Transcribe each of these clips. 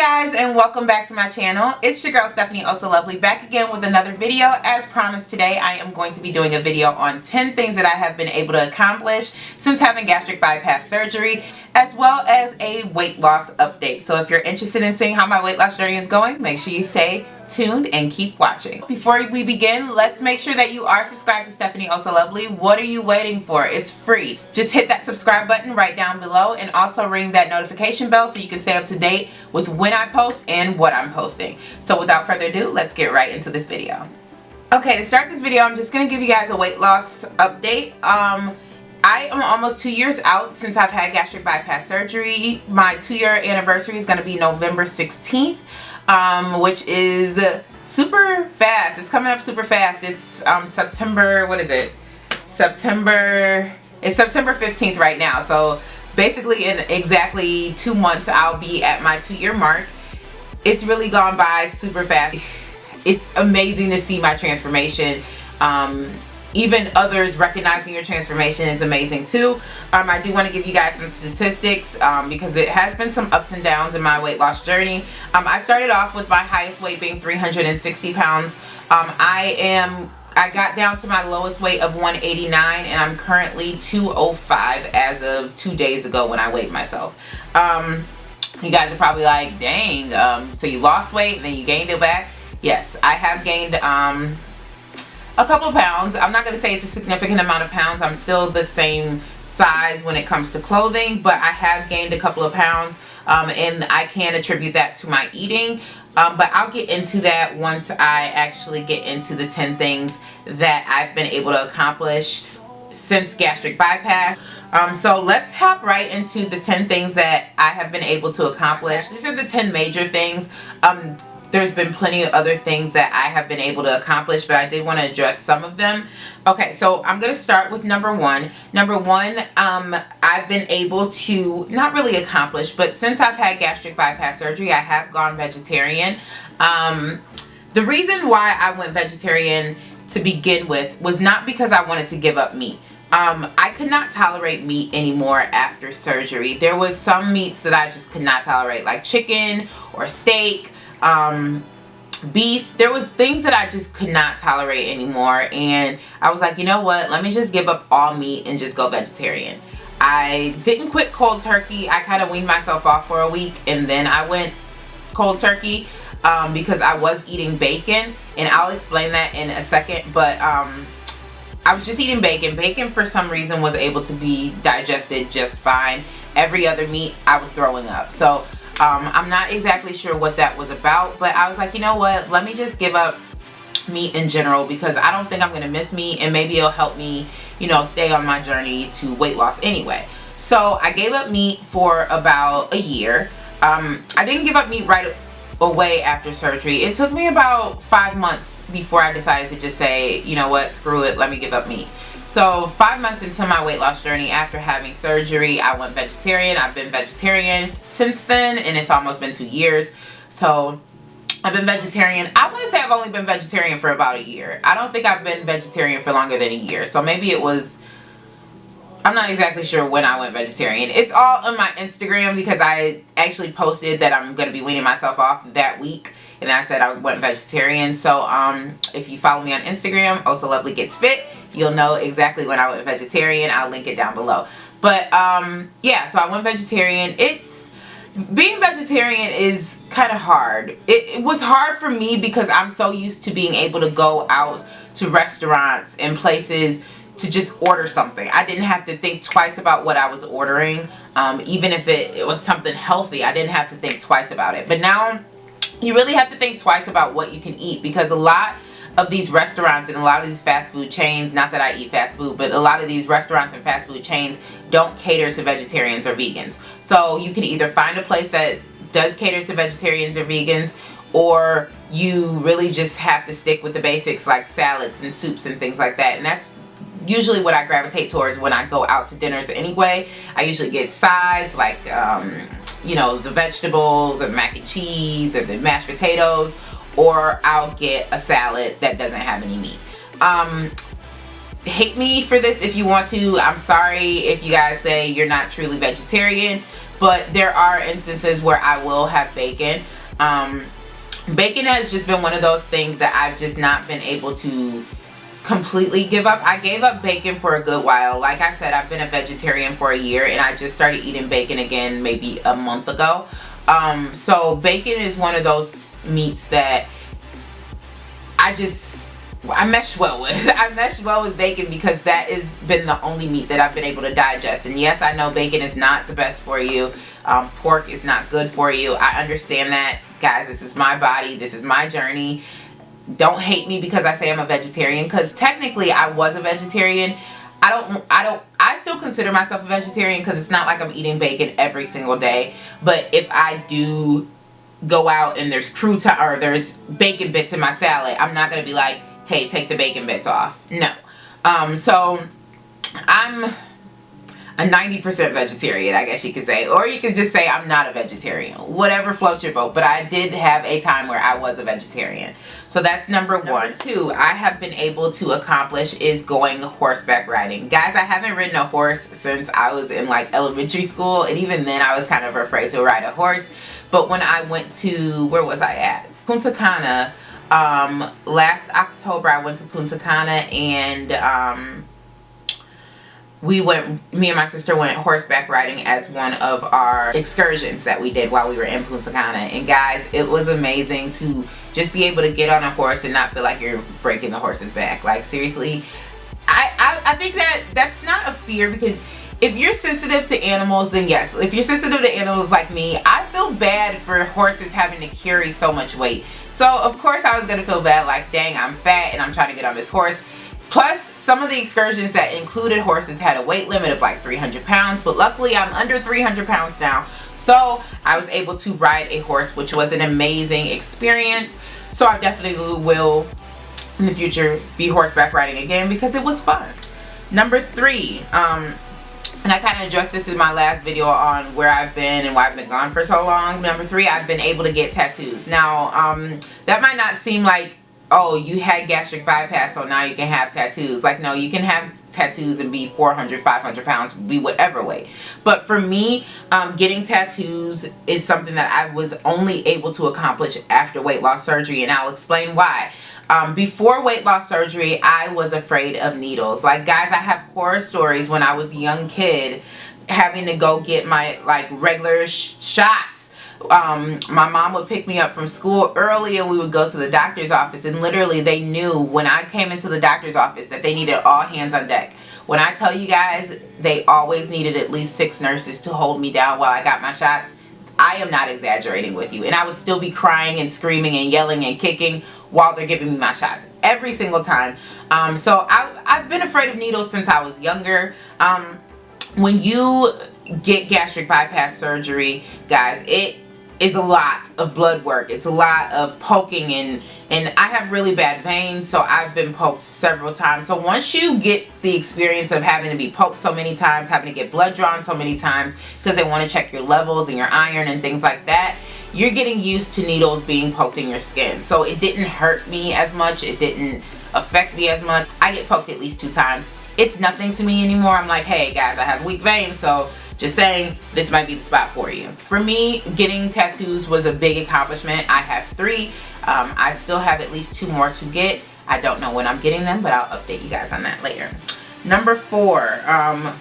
Guys, and welcome back to my channel. It's your girl Stephanieohsolovely back again with another video. As promised, today I am going to be doing a video on 10 things that I have been able to accomplish since having gastric bypass surgery, as well as a weight loss update. So if you're interested in seeing how my weight loss journey is going, make sure you stay tuned and keep watching. Before we begin, let's make sure that you are subscribed to Stephanieohsolovely. What are you waiting for? It's free. Just hit that subscribe button right down below and also ring that notification bell so you can stay up to date with when I post and what I'm posting. So without further ado, let's get right into this video. Okay, to start this video, I'm just going to give you guys a weight loss update. I am almost 2 years out since I've had gastric bypass surgery. My 2-year anniversary is going to be November 16th. Which is super fast. It's coming up super fast. It's September, what is it? It's September 15th right now. So basically in exactly 2 months I'll be at my 2-year mark. It's really gone by super fast. It's amazing to see my transformation. Even others recognizing your transformation is amazing too. I do want to give you guys some statistics because it has been some ups and downs in my weight loss journey. I started off with my highest weight being 360 pounds. I got down to my lowest weight of 189 and I'm currently 205 as of 2 days ago when I weighed myself. You guys are probably like, dang, so you lost weight and then you gained it back? Yes, I have gained a couple of pounds. I'm not going to say it's a significant amount of pounds. I'm still the same size when it comes to clothing, but I have gained a couple of pounds and I can attribute that to my eating. But I'll get into that once I actually get into the 10 things that I've been able to accomplish since gastric bypass. So let's hop right into the 10 things that I have been able to accomplish. These are the 10 major things. There's been plenty of other things that I have been able to accomplish, but I did want to address some of them. Okay, so I'm going to start with number one. Number one, I've been able to not really accomplish, but since I've had gastric bypass surgery, I have gone vegetarian. The reason why I went vegetarian to begin with was not because I wanted to give up meat. I could not tolerate meat anymore after surgery. There was some meats that I just could not tolerate, like chicken or steak. Beef. There was things that I just could not tolerate anymore, and I was like, you know what, let me just give up all meat and just go vegetarian. I didn't quit cold turkey. I kind of weaned myself off for a week and then I went cold turkey because I was eating bacon, and I'll explain that in a second. But I was just eating bacon. Bacon for some reason was able to be digested just fine. Every other meat I was throwing up. So I'm not exactly sure what that was about, but I was like, you know what, let me just give up meat in general because I don't think I'm going to miss meat, and maybe it'll help me, you know, stay on my journey to weight loss anyway. So I gave up meat for about a year. I didn't give up meat right away after surgery. It took me about 5 months before I decided to just say, you know what, screw it, let me give up meat. So 5 months into my weight loss journey after having surgery, I went vegetarian. I've been vegetarian since then, and it's almost been 2 years. So I've been vegetarian. I want to say I've only been vegetarian for about a year. I don't think I've been vegetarian for longer than a year. So maybe it was, I'm not exactly sure when I went vegetarian. It's all on my Instagram because I actually posted that I'm going to be weaning myself off that week. And I said I went vegetarian. So if you follow me on Instagram, Ohsolovely Gets Fit, you'll know exactly when I went vegetarian. I'll link it down below. But yeah, so I went vegetarian. Being vegetarian is kind of hard. It was hard for me because I'm so used to being able to go out to restaurants and places to just order something. I didn't have to think twice about what I was ordering. Even if it was something healthy, I didn't have to think twice about it. But now you really have to think twice about what you can eat, because a lot of these restaurants and a lot of these fast food chains, not that I eat fast food, but a lot of these restaurants and fast food chains don't cater to vegetarians or vegans. So you can either find a place that does cater to vegetarians or vegans, or you really just have to stick with the basics like salads and soups and things like that. And that's usually what I gravitate towards when I go out to dinners anyway. I usually get sides like you know, the vegetables or the mac and cheese or the mashed potatoes, or I'll get a salad that doesn't have any meat. Hate me for this if you want to. I'm sorry if you guys say you're not truly vegetarian. but there are instances where I will have bacon. Bacon has just been one of those things that I've just not been able to completely give up. I gave up bacon for a good while. Like I said, I've been a vegetarian for a year, and I just started eating bacon again maybe a month ago. So bacon is one of those meats that I mesh well with. I mesh well with bacon because that has been the only meat that I've been able to digest. And yes, I know bacon is not the best for you. Pork is not good for you. I understand that. Guys, this is my body. This is my journey. Don't hate me because I say I'm a vegetarian, because technically I was a vegetarian. I still consider myself a vegetarian because it's not like I'm eating bacon every single day. But if I do go out and there's crouton or there's bacon bits in my salad, I'm not going to be like, hey, take the bacon bits off. No. So I'm a 90% vegetarian, I guess you could say. Or you could just say I'm not a vegetarian. Whatever floats your boat. But I did have a time where I was a vegetarian. So that's number one. Number two, I have been able to accomplish is going horseback riding. Guys, I haven't ridden a horse since I was in like elementary school. And even then I was kind of afraid to ride a horse. But when I went to, where was I at? Punta Cana. Last October I went to Punta Cana, and me and my sister went horseback riding as one of our excursions that we did while we were in Punta Cana. And guys, it was amazing to just be able to get on a horse and not feel like you're breaking the horse's back. Like seriously, I think that's not a fear, because if you're sensitive to animals, then yes. If you're sensitive to animals like me, I feel bad for horses having to carry so much weight. So of course I was going to feel bad, like dang, I'm fat and I'm trying to get on this horse. Plus, some of the excursions that included horses had a weight limit of like 300 pounds, but luckily I'm under 300 pounds now. So I was able to ride a horse, which was an amazing experience. So I definitely will in the future be horseback riding again because it was fun. Number three, and I kind of addressed this in my last video on where I've been and why I've been gone for so long. Number three, I've been able to get tattoos. Now, that might not seem like, oh, you had gastric bypass, so now you can have tattoos. Like, no, you can have tattoos and be 400, 500 pounds, be whatever weight. But for me, getting tattoos is something that I was only able to accomplish after weight loss surgery, and I'll explain why. Before weight loss surgery, I was afraid of needles. Like, guys, I have horror stories when I was a young kid having to go get my like regular shots. My mom would pick me up from school early and we would go to the doctor's office, and literally they knew when I came into the doctor's office that they needed all hands on deck. When I tell you guys, they always needed at least 6 nurses to hold me down while I got my shots. I am not exaggerating with you. And I would still be crying and screaming and yelling and kicking while they're giving me my shots every single time. So I've been afraid of needles since I was younger. When you get gastric bypass surgery, guys, it is a lot of blood work. It's a lot of poking, and I have really bad veins, so I've been poked several times. So once you get the experience of having to be poked so many times, having to get blood drawn so many times because they want to check your levels and your iron and things like that, you're getting used to needles being poked in your skin. So it didn't hurt me as much. It didn't affect me as much. I get poked at least 2 times. It's nothing to me anymore. I'm like, hey guys, I have weak veins, so just saying, this might be the spot for you. For me, getting tattoos was a big accomplishment. I have 3. I still have at least 2 more to get. I don't know when I'm getting them, but I'll update you guys on that later. Number 4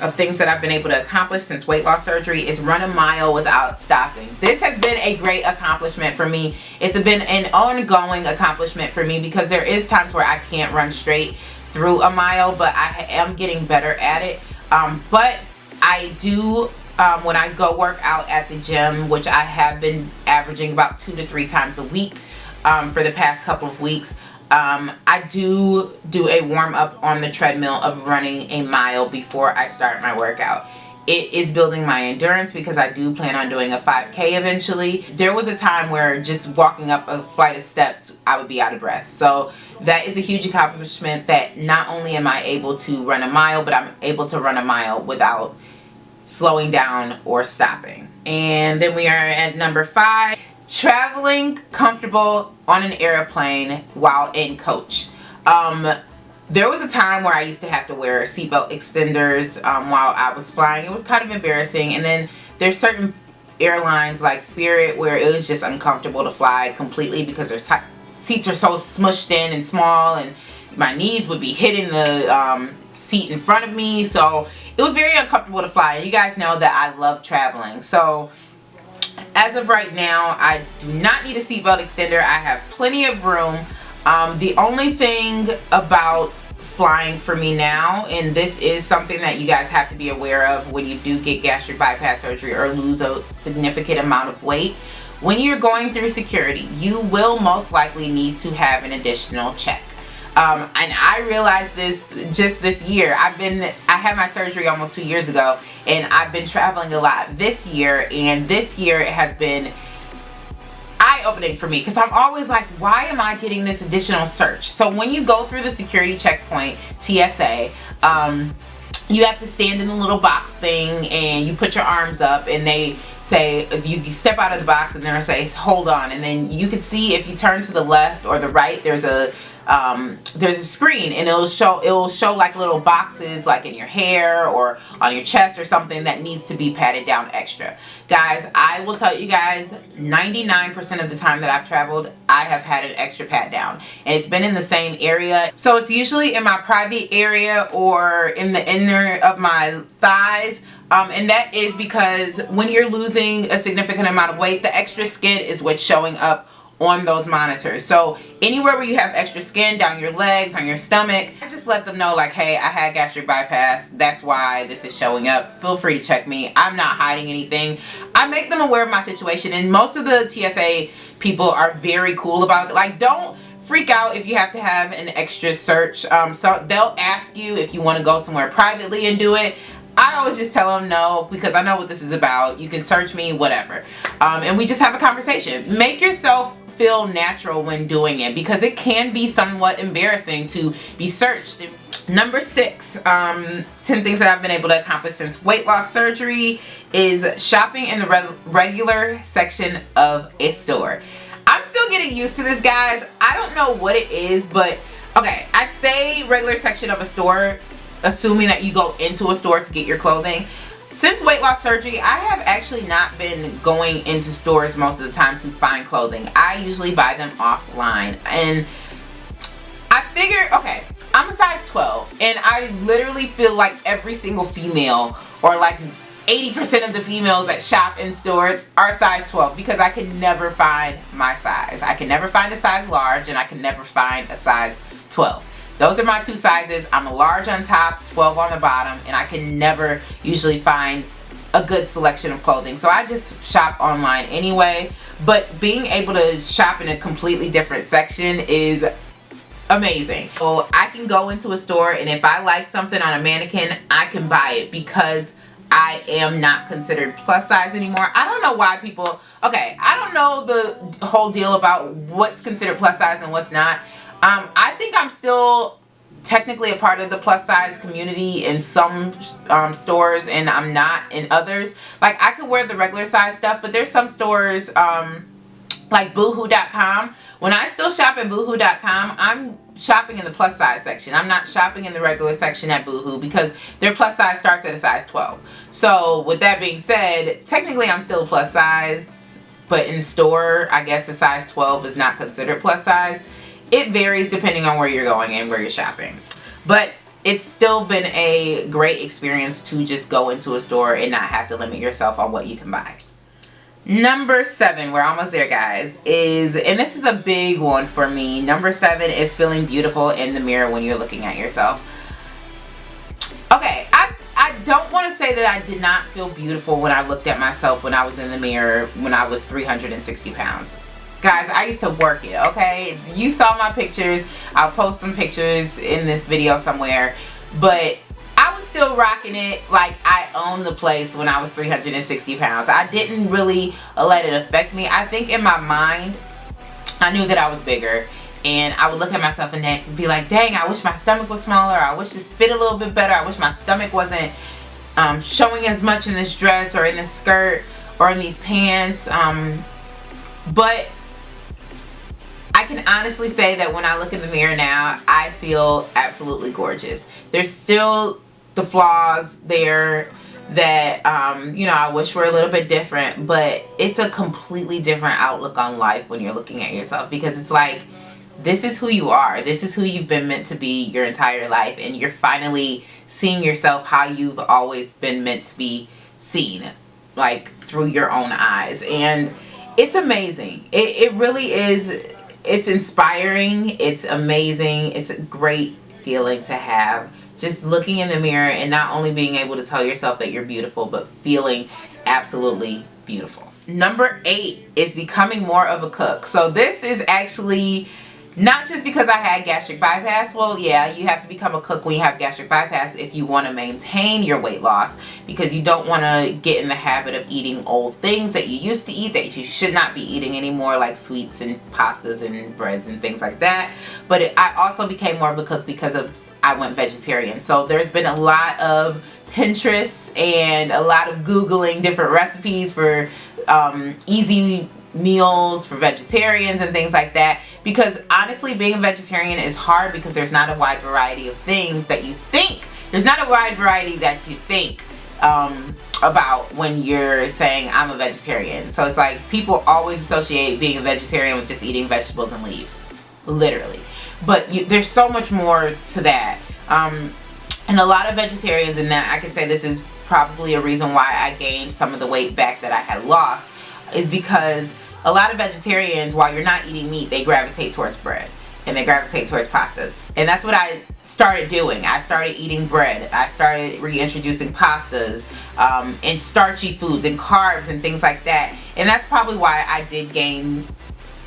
of things that I've been able to accomplish since weight loss surgery is run a mile without stopping. This has been a great accomplishment for me. It's been an ongoing accomplishment for me because there is times where I can't run straight through a mile, but I am getting better at it. But I do, when I go work out at the gym, which I have been averaging about 2 to 3 times a week for the past couple of weeks, I do a warm-up on the treadmill of running a mile before I start my workout. It is building my endurance because I do plan on doing a 5K eventually. There was a time where just walking up a flight of steps, I would be out of breath. So that is a huge accomplishment, that not only am I able to run a mile, but I'm able to run a mile without slowing down or stopping. And then we are at number 5, traveling comfortable on an airplane while in coach. There was a time where I used to have to wear seatbelt extenders while I was flying. It was kind of embarrassing. And then there's certain airlines like Spirit where it was just uncomfortable to fly completely because their seats are so smushed in and small, and my knees would be hitting the seat in front of me, so it was very uncomfortable to fly. And you guys know that I love traveling, so as of right now I do not need a seatbelt extender. I have plenty of room. The only thing about flying for me now, and this is something that you guys have to be aware of when you do get gastric bypass surgery or lose a significant amount of weight, when you're going through security, you will most likely need to have an additional check. And I realized this just this year. I had my surgery almost 2 years ago, and I've been traveling a lot this year, and this year it has been eye-opening for me because I'm always like, why am I getting this additional search? So when you go through the security checkpoint, TSA, you have to stand in the little box thing and you put your arms up, and they say, you step out of the box and they'll say hold on, and then you can see if you turn to the left or the right, there's a screen, and it will show like little boxes like in your hair or on your chest or something that needs to be patted down extra. Guys, I will tell you guys, 99% of the time that I've traveled, I have had an extra pat down, and it's been in the same area. So it's usually in my private area or in the inner of my thighs. And that is because when you're losing a significant amount of weight, the extra skin is what's showing up on those monitors. So anywhere where you have extra skin, down your legs, on your stomach, I just let them know like, hey, I had gastric bypass, that's why this is showing up. Feel free to check me. I'm not hiding anything. I make them aware of my situation, and most of the TSA people are very cool about it. Like, don't freak out if you have to have an extra search. So they'll ask you if you want to go somewhere privately and do it. I always just tell them no, because I know what this is about. You can search me, whatever. And we just have a conversation. Make yourself feel natural when doing it, because it can be somewhat embarrassing to be searched. Number 6, 10 things that I've been able to accomplish since weight loss surgery is shopping in the regular section of a store. I'm still getting used to this, guys. I don't know what it is, but okay, I say regular section of a store, assuming that you go into a store to get your clothing. Since weight loss surgery, I have actually not been going into stores most of the time to find clothing. I usually buy them offline, and I figured, okay, I'm a size 12, and I literally feel like every single female, or like 80% of the females that shop in stores, are size 12, because I can never find my size. I can never find a size large, and I can never find a size 12. Those are my two sizes. I'm a large on top, 12 on the bottom, and I can never usually find a good selection of clothing. So I just shop online anyway. But being able to shop in a completely different section is amazing. So I can go into a store, and if I like something on a mannequin, I can buy it, because I am not considered plus size anymore. I don't know why people, okay, I don't know the whole deal about what's considered plus size and what's not. I think I'm still technically a part of the plus size community in some stores, and I'm not in others. Like, I could wear the regular size stuff, but there's some stores like boohoo.com. When I still shop at boohoo.com, I'm shopping in the plus size section. I'm not shopping in the regular section at Boohoo, because their plus size starts at a size 12. So with that being said, technically I'm still plus size, but in store, I guess a size 12 is not considered plus size. It varies depending on where you're going and where you're shopping. But it's still been a great experience to just go into a store and not have to limit yourself on what you can buy. Number 7, we're almost there, guys, is, and this is a big one for me, number 7 is feeling beautiful in the mirror when you're looking at yourself. Okay, I don't want to say that I did not feel beautiful when I looked at myself when I was in the mirror when I was 360 pounds. Guys, I used to work it, okay? You saw my pictures. I'll post some pictures in this video somewhere. But I was still rocking it like I owned the place when I was 360 pounds. I didn't really let it affect me. I think in my mind, I knew that I was bigger. And I would look at myself and be like, dang, I wish my stomach was smaller. I wish this fit a little bit better. I wish my stomach wasn't showing as much in this dress or in this skirt or in these pants. But I can honestly say that when I look in the mirror now, I feel absolutely gorgeous. There's still the flaws there. that you know, I wish were a little bit different, but it's a completely different outlook on life when you're looking at yourself, because it's like, this is who you are, this is who you've been meant to be your entire life, and you're finally seeing yourself how you've always been meant to be seen, like through your own eyes. And it's amazing. It really is. It's inspiring, it's amazing, it's a great feeling to have, just looking in the mirror and not only being able to tell yourself that you're beautiful, but feeling absolutely beautiful. Number 8 is becoming more of a cook. So this is actually not just because I had gastric bypass. Well, yeah, you have to become a cook when you have gastric bypass if you want to maintain your weight loss, because you don't want to get in the habit of eating old things that you used to eat that you should not be eating anymore, like sweets and pastas and breads and things like that. But I also became more of a cook because I went vegetarian. So there's been a lot of Pinterest and a lot of Googling different recipes for easy meals for vegetarians and things like that, because honestly being a vegetarian is hard because there's not a wide variety of things that you think, about when you're saying I'm a vegetarian. So it's like people always associate being a vegetarian with just eating vegetables and leaves, literally, but there's so much more to that. And a lot of vegetarians, and that I can say this is probably a reason why I gained some of the weight back that I had lost, is because a lot of vegetarians, while you're not eating meat, they gravitate towards bread and they gravitate towards pastas. And that's what I started doing. I started eating bread. I started reintroducing pastas and starchy foods and carbs and things like that. And that's probably why I did gain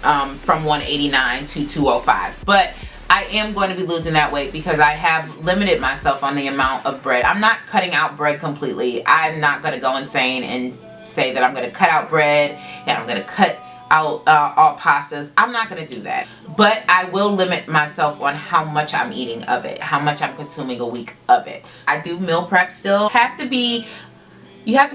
from 189 to 205. But I am going to be losing that weight because I have limited myself on the amount of bread. I'm not cutting out bread completely. I'm not going to go insane and say that I'm going to cut out bread and I'm going to cut out all pastas. I'm not going to do that. But I will limit myself on how much I'm eating of it, how much I'm consuming a week of it. I do meal prep still. You have to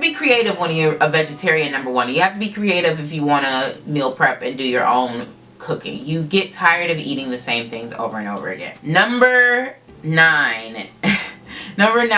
be creative when you're a vegetarian, number one. You have to be creative if you want to meal prep and do your own cooking. You get tired of eating the same things over and over again. Number 9. Number 9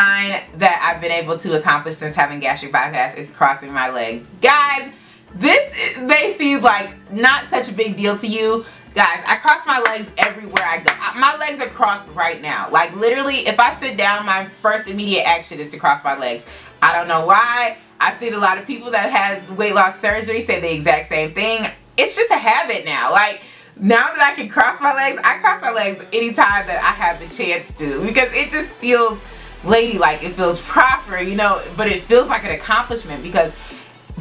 that I've been able to accomplish since having gastric bypass is crossing my legs. Guys, this may seem like not such a big deal to you. Guys, I cross my legs everywhere I go. My legs are crossed right now. Like literally, if I sit down, my first immediate action is to cross my legs. I don't know why. I've seen a lot of people that had weight loss surgery say the exact same thing. It's just a habit now. Like, now that I can cross my legs, I cross my legs anytime that I have the chance to, because it just feels ladylike. It feels proper, you know, but it feels like an accomplishment, because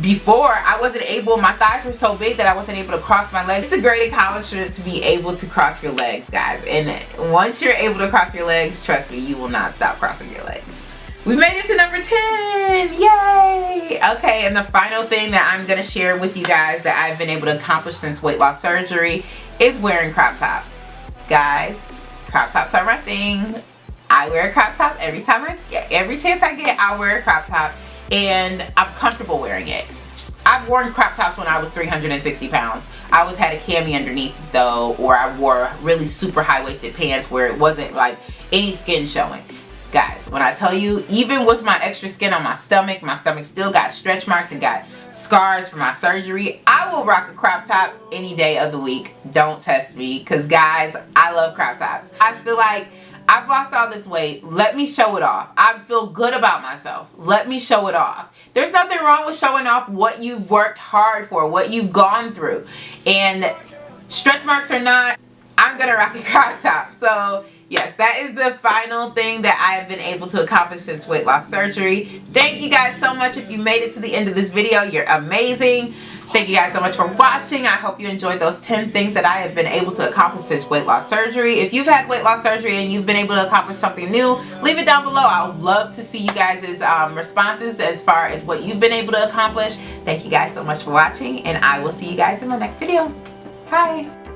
before I wasn't able, my thighs were so big that I wasn't able to cross my legs. It's a great accomplishment to be able to cross your legs, guys. And once you're able to cross your legs, trust me, you will not stop crossing your legs. We made it to number 10. Yay! Okay, and the final thing that I'm going to share with you guys that I've been able to accomplish since weight loss surgery is wearing crop tops. Guys, crop tops are my thing. I wear a crop top every chance I get. I wear a crop top, and I'm comfortable wearing it. I've worn crop tops when I was 360 pounds. I always had a cami underneath though, or I wore really super high-waisted pants where it wasn't like any skin showing. Guys, when I tell you, even with my extra skin on my stomach still got stretch marks and got scars from my surgery. I will rock a crop top any day of the week. Don't test me, because guys, I love crop tops. I feel like I've lost all this weight. Let me show it off. I feel good about myself. Let me show it off. There's nothing wrong with showing off what you've worked hard for, what you've gone through. And stretch marks or not, I'm gonna rock a crop top. So yes, that is the final thing that I have been able to accomplish since weight loss surgery. Thank you guys so much. If you made it to the end of this video, you're amazing. Thank you guys so much for watching. I hope you enjoyed those 10 things that I have been able to accomplish since weight loss surgery. If you've had weight loss surgery and you've been able to accomplish something new, leave it down below. I would love to see you guys' responses as far as what you've been able to accomplish. Thank you guys so much for watching, and I will see you guys in my next video. Bye.